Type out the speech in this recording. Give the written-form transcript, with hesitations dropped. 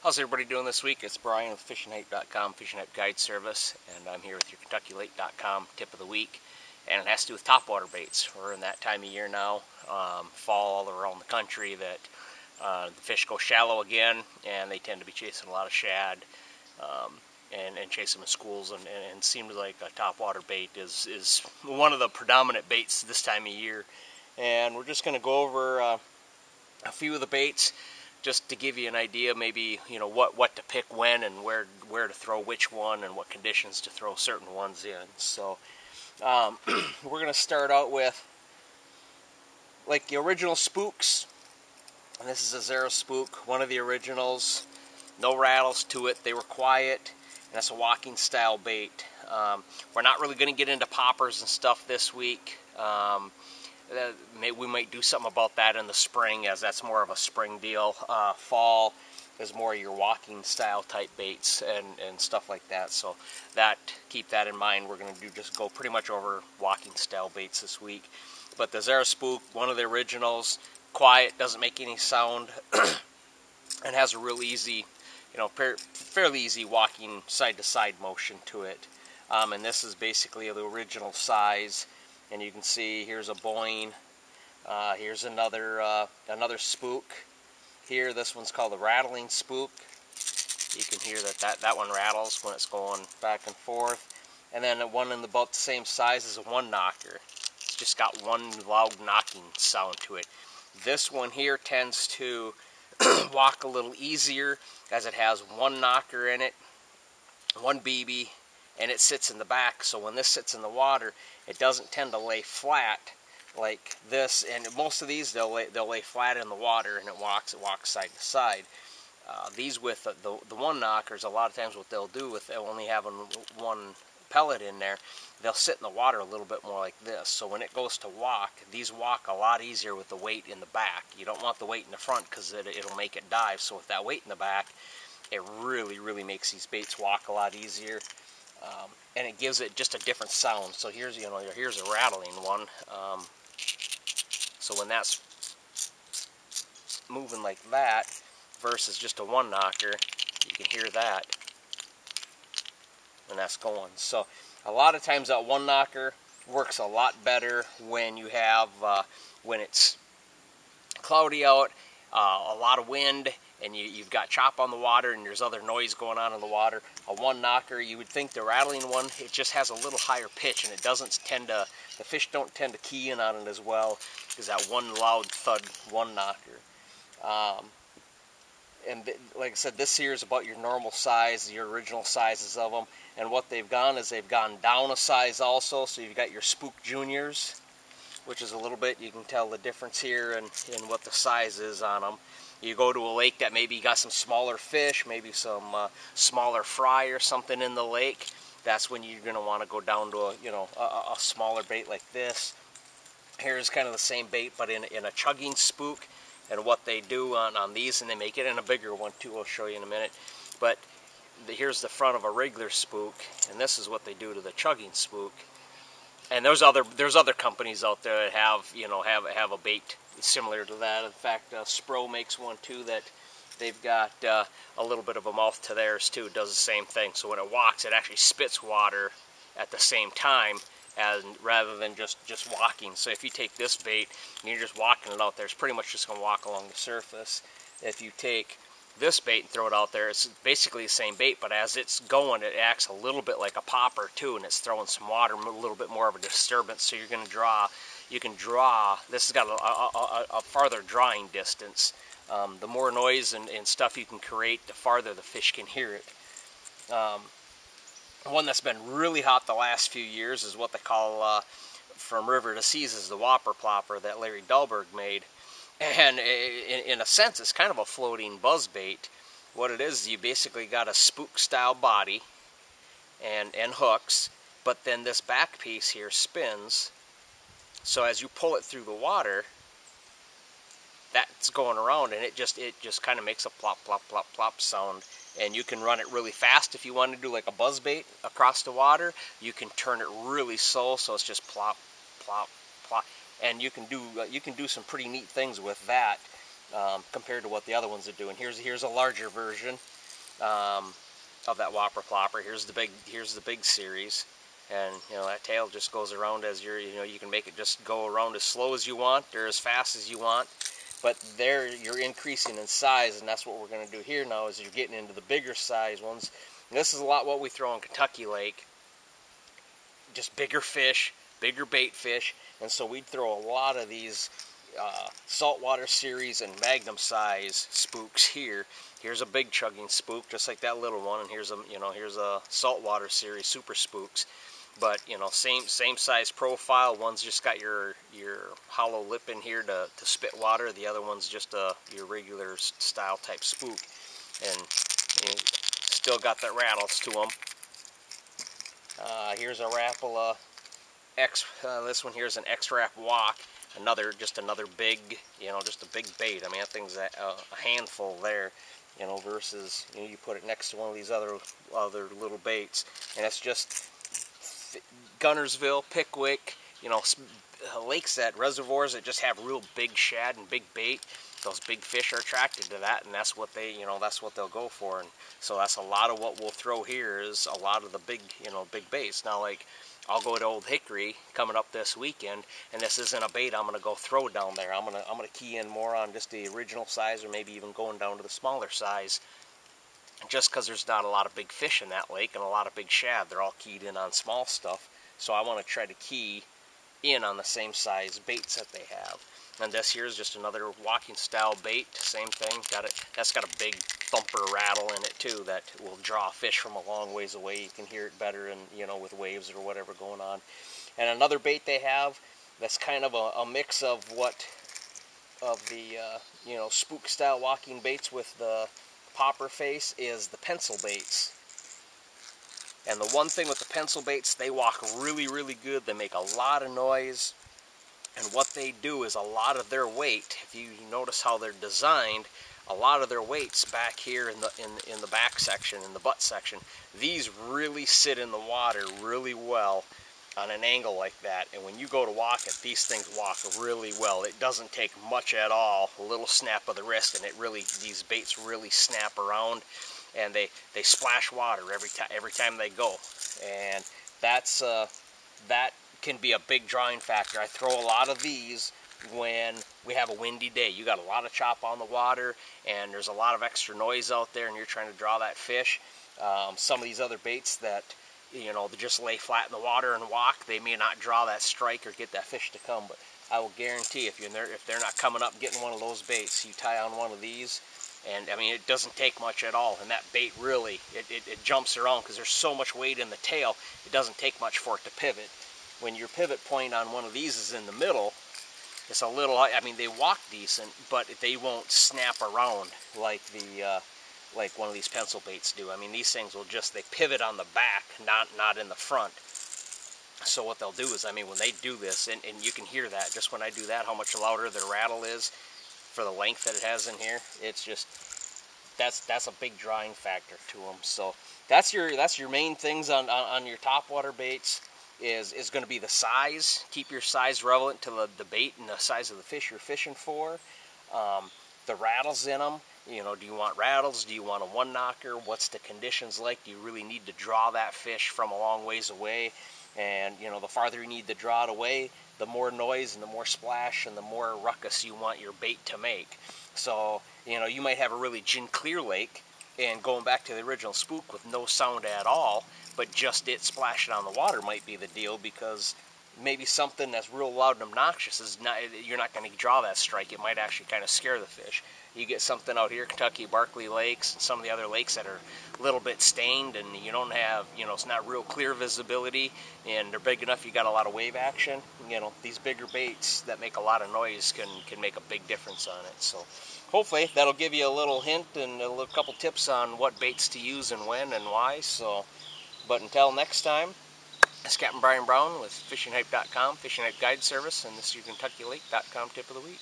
How's everybody doing this week? It's Brian with FishingHype.com, Fishing Hype Guide Service, and I'm here with your KentuckyLake.com tip of the week, and it has to do with topwater baits. We're in that time of year now, fall all around the country, that the fish go shallow again, and they tend to be chasing a lot of shad, and chasing them in schools, and it seems like a topwater bait is one of the predominant baits this time of year. And we're just going to go over a few of the baits, just to give you an idea, maybe what to pick when and where to throw which one and what conditions to throw certain ones in. So we're going to start out with like the original spooks, and this is a Zero spook, one of the originals. No rattles to it. They were quiet, and that's a walking style bait. We're not really going to get into poppers and stuff this week. We might do something about that in the spring, as that's more of a spring deal. Fall is more your walking style type baits and stuff like that. So keep that in mind. We're going to just go pretty much over walking style baits this week. But the Zero Spook, one of the originals, quiet, doesn't make any sound, and has a real easy, fairly easy walking side to side motion to it. And this is basically the original size. And you can see here's a Boyne, here's another spook. Here, this one's called the rattling spook. You can hear that one rattles when it's going back and forth. And then one in about the same size is a one knocker. It's just got one loud knocking sound to it. This one here tends to walk a little easier, as it has one knocker in it, one BB, and it sits in the back. So when this sits in the water, it doesn't tend to lay flat like this, and most of these they'll lay flat in the water, and it walks side to side. These with the one knockers, a lot of times what they'll do with only having one pellet in there, they'll sit in the water a little bit more like this. So when it goes to walk, these walk a lot easier with the weight in the back. You don't want the weight in the front, because it'll make it dive. So with that weight in the back, it really makes these baits walk a lot easier. And it gives it just a different sound. So here's a rattling one. So when that's moving like that versus just a one knocker, you can hear that when that's going. So a lot of times that one knocker works a lot better when you have when it's cloudy out, a lot of wind, and you've got chop on the water, and there's other noise going on in the water. A one knocker, you would think the rattling one, it just has a little higher pitch, and it doesn't tend to, the fish don't tend to key in on it as well, because that one loud thud one knocker. Like I said, this here is about your normal size, your original sizes of them. And what they've gone is they've gone down a size also. So you've got your Spook Juniors, which is a little bit, you can tell the difference here in what the size is on them. You go to a lake that maybe got some smaller fish, maybe some smaller fry or something in the lake. That's when you're going to want to go down to a smaller bait like this. Here's kind of the same bait, but in a chugging spook. And what they do on these, and they make it in a bigger one too, I'll show you in a minute. But here's the front of a regular spook, and this is what they do to the chugging spook. And there's other companies out there that have a bait similar to that. In fact, Spro makes one too that they've got a little bit of a mouth to theirs too. It does the same thing. So when it walks, it actually spits water at the same time, rather than just walking. So if you take this bait and you're just walking it out there, it's pretty much just going to walk along the surface. If you take this bait and throw it out there, it's basically the same bait, but as it's going, it acts a little bit like a popper too, and it's throwing some water, a little bit more of a disturbance. So you're going to draw. You can draw. This has got a farther drawing distance. The more noise and stuff you can create, the farther the fish can hear it. One that's been really hot the last few years is what they call, from river to seas, is the Whopper Plopper that Larry Dahlberg made. And in a sense, it's kind of a floating buzz bait. What it is, you basically got a spook style body and hooks, but then this back piece here spins. So as you pull it through the water, that's going around, and it just kind of makes a plop plop plop plop sound. And you can run it really fast if you want to do like a buzz bait across the water. You can turn it really slow, so it's just plop plop plop. And you can do some pretty neat things with that. compared to what the other ones are doing. Here's a larger version of that whopper plopper. Here's the big series, and that tail just goes around as you can make it just go around as slow as you want or as fast as you want. But there you're increasing in size, and that's what we're going to do here now. Is you're getting into the bigger size ones. And this is a lot what we throw in Kentucky Lake. Just bigger fish, bigger bait fish, and so we'd throw a lot of these saltwater series and magnum size spooks here. Here's a big chugging spook, just like that little one, and here's a saltwater series super spooks. But same size profile. One's just got your hollow lip in here to spit water. The other one's just your regular style type spook, and still got that rattles to them. Here's a Rapala X. This one here is an X-Rap Walk. Just another big, just a big bait. I mean, that thing's a handful there, versus you put it next to one of these other little baits, and it's just Gunnersville, Pickwick, lakes, reservoirs that just have real big shad and big bait. Those big fish are attracted to that, and that's what they'll go for. And so that's a lot of what we'll throw here is a lot of the big, big baits. Now, like, I'll go to Old Hickory coming up this weekend, and this isn't a bait I'm gonna go throw down there. I'm gonna key in more on just the original size, or maybe even going down to the smaller size, just because there's not a lot of big fish in that lake and a lot of big shad. They're all keyed in on small stuff, so I want to try to key in on the same size baits that they have. And this here is just another walking style bait, same thing. That's got a big thumper rattle in it too that will draw fish from a long ways away. You can hear it better, and with waves or whatever going on. And another bait they have that's kind of a mix of the spook style walking baits with the popper face is the pencil baits. And the one thing with the pencil baits, they walk really, really good. They make a lot of noise. And what they do is a lot of their weight, if you notice how they're designed, a lot of their weights back here in the back section, in the butt section, these really sit in the water really well on an angle like that. And when you go to walk it, these things walk really well. It doesn't take much at all, a little snap of the wrist, and these baits really snap around, and they splash water every time they go. And that can be a big drawing factor. I throw a lot of these when we have a windy day. You got a lot of chop on the water, and there's a lot of extra noise out there, and you're trying to draw that fish. Some of these other baits that they just lay flat in the water and walk, they may not draw that strike or get that fish to come. But I will guarantee if they're not coming up getting one of those baits, you tie on one of these, and I mean, it doesn't take much at all, and that bait really it jumps around because there's so much weight in the tail. It doesn't take much for it to pivot. When your pivot point on one of these is in the middle, it's a little, I mean, they walk decent, but they won't snap around like like one of these pencil baits do. I mean, these things they pivot on the back, not in the front. So what they'll do is, I mean, when they do this, and you can hear that, just when I do that, how much louder the rattle is for the length that it has in here. It's just, that's a big drawing factor to them. So that's your main things on your topwater baits. Is going to be the size. Keep your size relevant to the bait and the size of the fish you're fishing for. The rattles in them. Do you want rattles? Do you want a one knocker? What's the conditions like? Do you really need to draw that fish from a long ways away? And the farther you need to draw it away, the more noise and the more splash and the more ruckus you want your bait to make. So you might have a really gin clear lake, and going back to the original spook with no sound at all, but just it splashing on the water might be the deal, because maybe something that's real loud and obnoxious you're not going to draw that strike. It might actually kind of scare the fish. You get something out here, Kentucky Barkley Lakes and some of the other lakes that are a little bit stained, and you don't have, it's not real clear visibility, and they're big enough, you got a lot of wave action. These bigger baits that make a lot of noise can make a big difference on it. So hopefully that'll give you a little hint and a couple tips on what baits to use and when and why. So, but until next time, it's Captain Brian Brown with FishingHype.com, Fishing Hype Guide Service, and this is your KentuckyLake.com tip of the week.